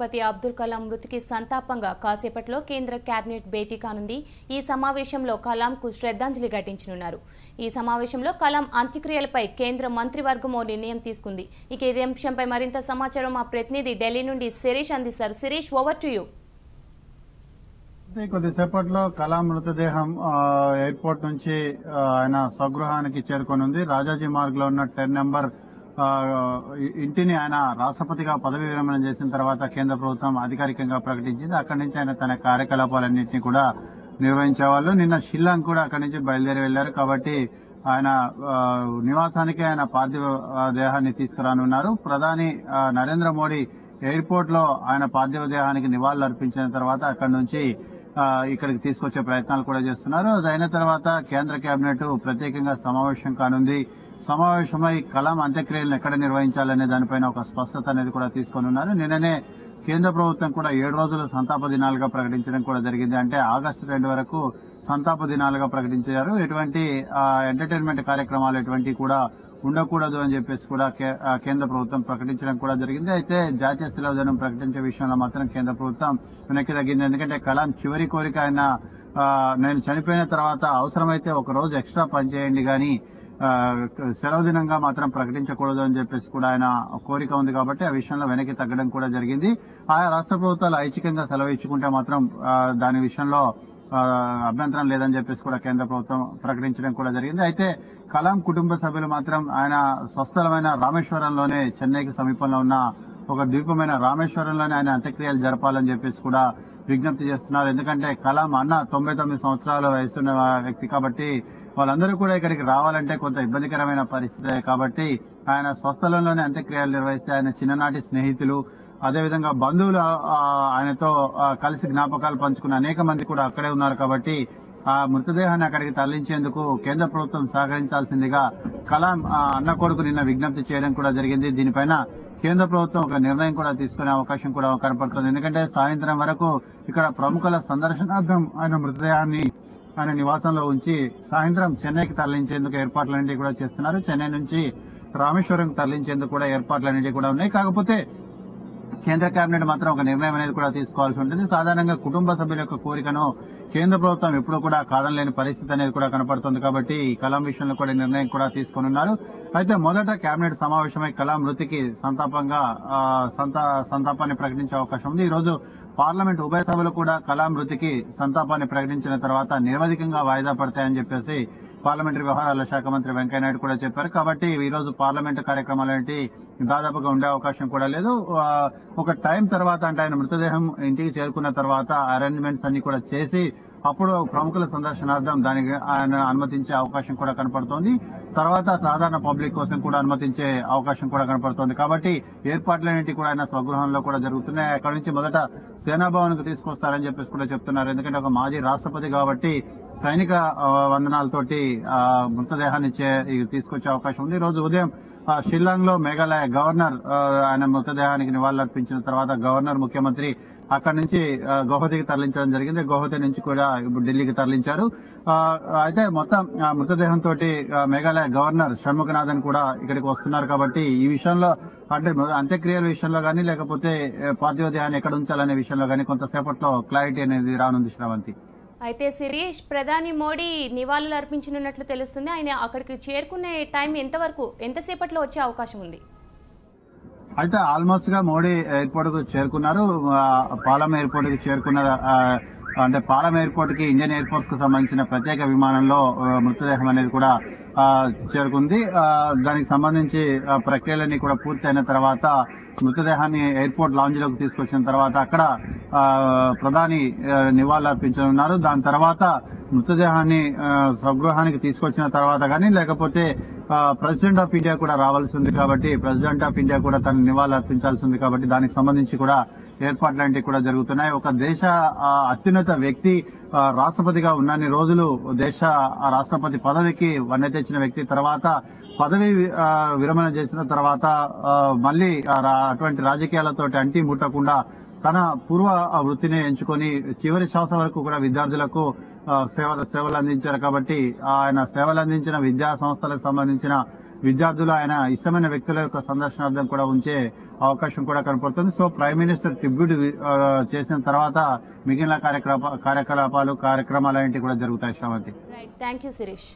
రాష్ట్రపతి అబ్దుల్ కలాం మృతికి సంతాపంగా కాసేపట్లో కేంద్ర కేబినెట్ భేటీ కానుంది. ఈ సమావేశంలో కలాంకు శ్రద్ధాంజలి ఘటించనున్నారు. ఈ సమావేశంలో కలాం అంత్యక్రియలపై కేంద్ర మంత్రివర్గం ఓ నిర్ణయం తీసుకుంది. ఇక ఈ అంశంపై మరింత సమాచారం మా ప్రతినిధి ఢిల్లీ నుండి శిరీష్ అందిస్తారు. Shirish, over to you. కొద్దిసేపట్లో కలాం మృతదేహం ఎయిర్పోర్ట్ నుంచి ఆయన స్వగృహానికి చేరుకోనుంది. రాజాజీ మార్గ్ లో ఉన్న 10 నెంబర్ ఇంటిని ఆయన రాష్ట్రపతిగా పదవి విరమణ చేసిన తర్వాత కేంద్ర ప్రభుత్వం అధికారికంగా ప్రకటించింది. అక్కడి నుంచి ఆయన తన కార్యకలాపాలన్నింటినీ కూడా నిర్వహించేవాళ్ళు. నిన్న షిల్లాంగ్ కూడా అక్కడి నుంచి బయలుదేరి వెళ్లారు. కాబట్టి ఆయన నివాసానికి ఆయన పార్థివ దేహాన్ని తీసుకురానున్నారు. ప్రధాని నరేంద్ర మోడీ ఎయిర్పోర్ట్ లో ఆయన పార్థివ దేహానికి నివాళులు అర్పించిన తర్వాత అక్కడి నుంచి ఇక్కడికి తీసుకొచ్చే ప్రయత్నాలు కూడా చేస్తున్నారు. అది అయిన తర్వాత కేంద్ర కేబినెట్ ప్రత్యేకంగా సమావేశం కానుంది. సమావేశమై కలాం అంత్యక్రియలను ఎక్కడ నిర్వహించాలనే దానిపైన ఒక స్పష్టత అనేది కూడా తీసుకొని ఉన్నారు. నిన్ననే కేంద్ర ప్రభుత్వం కూడా 7 రోజులు సంతాప దినాలుగా ప్రకటించడం కూడా జరిగింది. అంటే ఆగస్టు 2 వరకు సంతాప దినాలుగా ప్రకటించారు. ఎటువంటి ఎంటర్టైన్మెంట్ కార్యక్రమాలు ఎటువంటి కూడా ఉండకూడదు అని చెప్పేసి కూడా కేంద్ర ప్రభుత్వం ప్రకటించడం కూడా జరిగింది. అయితే జాతీయ సెలవు దినం ప్రకటించే విషయంలో మాత్రం కేంద్ర ప్రభుత్వం వెనక్కి తగ్గింది. ఎందుకంటే కలాం చివరి కోరిక ఆయన నేను చనిపోయిన తర్వాత అవసరమైతే ఒక రోజు ఎక్స్ట్రా పనిచేయండి కానీ సెలవు దినంగా మాత్రం ప్రకటించకూడదు అని చెప్పేసి కూడా ఆయన కోరిక ఉంది. కాబట్టి ఆ విషయంలో వెనక్కి తగ్గడం కూడా జరిగింది. ఆయా రాష్ట్ర ప్రభుత్వాలు ఐచ్ఛికంగా సెలవు ఇచ్చుకుంటే మాత్రం దాని విషయంలో అభ్యంతరం లేదని చెప్పేసి కూడా కేంద్ర ప్రభుత్వం ప్రకటించడం కూడా జరిగింది. అయితే కలాం కుటుంబ సభ్యులు మాత్రం ఆయన స్వస్థలమైన రామేశ్వరంలోనే చెన్నైకి సమీపంలో ఉన్న ఒక ద్వీపమైన రామేశ్వరంలోనే ఆయన అంత్యక్రియలు జరపాలని చెప్పేసి కూడా విజ్ఞప్తి చేస్తున్నారు. ఎందుకంటే కలాం అన్న 99 సంవత్సరాల వయసున్న వ్యక్తి కాబట్టి వాళ్ళందరూ కూడా ఇక్కడికి రావాలంటే కొంత ఇబ్బందికరమైన పరిస్థితి. కాబట్టి ఆయన స్వస్థలంలోనే అంత్యక్రియలు నిర్వహిస్తే ఆయన చిన్ననాటి స్నేహితులు అదేవిధంగా బంధువులు ఆయనతో కలిసి జ్ఞాపకాలు పంచుకున్న అనేక మంది కూడా అక్కడే ఉన్నారు. కాబట్టి ఆ మృతదేహాన్ని అక్కడికి తరలించేందుకు కేంద్ర ప్రభుత్వం సహకరించాల్సిందిగా కలాం అన్న కొడుకు నిన్న విజ్ఞప్తి చేయడం కూడా జరిగింది. దీనిపైన కేంద్ర ప్రభుత్వం ఒక నిర్ణయం కూడా తీసుకునే అవకాశం కూడా కనపడుతుంది. ఎందుకంటే సాయంత్రం వరకు ఇక్కడ ప్రముఖుల సందర్శనార్థం ఆయన మృతదేహాన్ని ఆయన నివాసంలో ఉంచి సాయంత్రం చెన్నైకి తరలించేందుకు ఏర్పాట్లన్నింటినీ కూడా చేస్తున్నారు. చెన్నై నుంచి రామేశ్వరం తరలించేందుకు కూడా ఏర్పాట్లన్నింటినీ కూడా ఉన్నాయి. కాకపోతే కేంద్ర కేబినెట్ మాత్రం ఒక నిర్ణయం అనేది కూడా తీసుకోవాల్సి ఉంటుంది. సాధారణంగా కుటుంబ సభ్యుల యొక్క కోరికను కేంద్ర ప్రభుత్వం ఎప్పుడూ కూడా కాదనలేని పరిస్థితి అనేది కూడా కనపడుతుంది. కాబట్టి కలాం విషయంలో కూడా నిర్ణయం కూడా తీసుకొని ఉన్నారు. అయితే మొదట కేబినెట్ సమావేశమై కలాం మృతికి సంతాపాన్ని ప్రకటించే అవకాశం ఉంది. ఈ రోజు పార్లమెంట్ ఉభయ సభలు కూడా కలాం మృతికి సంతాపాన్ని ప్రకటించిన తర్వాత నిరవధికంగా వాయిదా పడతాయని చెప్పేసి పార్లమెంటరీ వ్యవహారాల శాఖ మంత్రి వెంకయ్యనాయుడు కూడా చెప్పారు. కాబట్టి ఈ రోజు పార్లమెంటు కార్యక్రమాలు ఏంటి దాదాపుగా ఉండే అవకాశం కూడా లేదు. ఒక టైం తర్వాత అంటే ఆయన మృతదేహం ఇంటికి చేరుకున్న తర్వాత అరేంజ్మెంట్స్ అన్ని కూడా చేసి అప్పుడు ప్రముఖుల సందర్శనార్థం దానికి ఆయన అనుమతించే అవకాశం కూడా కనపడుతోంది. తర్వాత సాధారణ పబ్లిక్ కోసం కూడా అనుమతించే అవకాశం కూడా కనపడుతోంది. కాబట్టి ఏర్పాట్లన్నింటి కూడా ఆయన స్వగృహంలో కూడా జరుగుతున్నాయి. అక్కడి నుంచి మొదట సేనాభవన్ కు తీసుకొస్తారని చెప్పేసి కూడా చెప్తున్నారు. ఎందుకంటే ఒక మాజీ రాష్ట్రపతి కాబట్టి సైనిక వందనాలతోటి మృతదేహాన్ని తీసుకొచ్చే అవకాశం ఉంది. ఈ రోజు ఉదయం షిల్లాంగ్ లో మేఘాలయ గవర్నర్ ఆయన మృతదేహానికి నివాళులర్పించిన తర్వాత గవర్నర్ ముఖ్యమంత్రి అక్కడి నుంచి గౌహతికి తరలించడం జరిగింది. గౌహతి నుంచి కూడా ఇప్పుడు ఢిల్లీకి తరలించారు. అయితే మొత్తం మృతదేహంతో మేఘాలయ గవర్నర్ షణ్ముఖనాథన్ కూడా ఇక్కడికి వస్తున్నారు. కాబట్టి ఈ విషయంలో అంటే అంత్యక్రియల విషయంలో కానీ లేకపోతే పార్థివ దేహాన్ని ఎక్కడ ఉంచాలనే విషయంలో కానీ కొంతసేపట్లో క్లారిటీ అనేది రానుంది. శ్రావంతి, అయితే శిరీష్, ప్రధాని మోడీ నివాళులు అర్పించనున్నట్లు తెలుస్తుంది. ఆయన అక్కడికి చేరుకునే టైం ఎంతసేపట్లో వచ్చే అవకాశం ఉంది? అయితే ఆల్మోస్ట్ గా మోడీ ఎయిర్పోర్ట్ కు చేరుకున్నారు. పాలం ఎయిర్పోర్ట్ కి చేరుకున్న అంటే పాలం ఎయిర్పోర్ట్ కి ఇండియన్ ఎయిర్ ఫోర్స్ కు సంబంధించిన ప్రత్యేక విమానంలో మృతదేహం అనేది కూడా చేరుకుంది. దానికి సంబంధించి ప్రక్రియలన్నీ కూడా పూర్తయిన తర్వాత మృతదేహాన్ని ఎయిర్పోర్ట్ లాంజ్ లోకి తీసుకొచ్చిన తర్వాత అక్కడ ప్రధాని నివాళులర్పించనున్నారు. దాని తర్వాత మృతదేహాన్ని స్వగృహానికి తీసుకొచ్చిన తర్వాత కానీ లేకపోతే ప్రెసిడెంట్ ఆఫ్ ఇండియా కూడా రావాల్సి ఉంది. కాబట్టి ప్రెసిడెంట్ ఆఫ్ ఇండియా కూడా తన నివాళులు అర్పించాల్సి ఉంది. కాబట్టి దానికి సంబంధించి కూడా ఏర్పాట్లంటివి కూడా జరుగుతున్నాయి. ఒక దేశ అత్యున్నత వ్యక్తి రాష్ట్రపతిగా ఉన్నన్ని రోజులు దేశ రాష్ట్రపతి పదవికి వన్నె తెచ్చిన వ్యక్తి తర్వాత పదవి విరమణ చేసిన తర్వాత మళ్ళీ అటువంటి రాజకీయాలతోటి అంటి ముట్టకుండా తన పూర్వ వృత్తిని ఎంచుకొని చివరి శ్వాస వరకు కూడా విద్యార్థులకు సేవలు అందించారు. కాబట్టి ఆయన సేవలు అందించిన విద్యా సంస్థలకు సంబంధించిన విద్యార్థులు ఆయన ఇష్టమైన వ్యక్తుల యొక్క సందర్శనార్థం కూడా ఉంచే అవకాశం కూడా కనపడుతుంది. సో ప్రైమ్ మినిస్టర్ ట్రిబ్యూట్ చేసిన తర్వాత మిగిలిన కార్యకలాపాలు కార్యక్రమాలు ఏంటి కూడా జరుగుతాయి. Sravanthi. Right, thank you Sirish.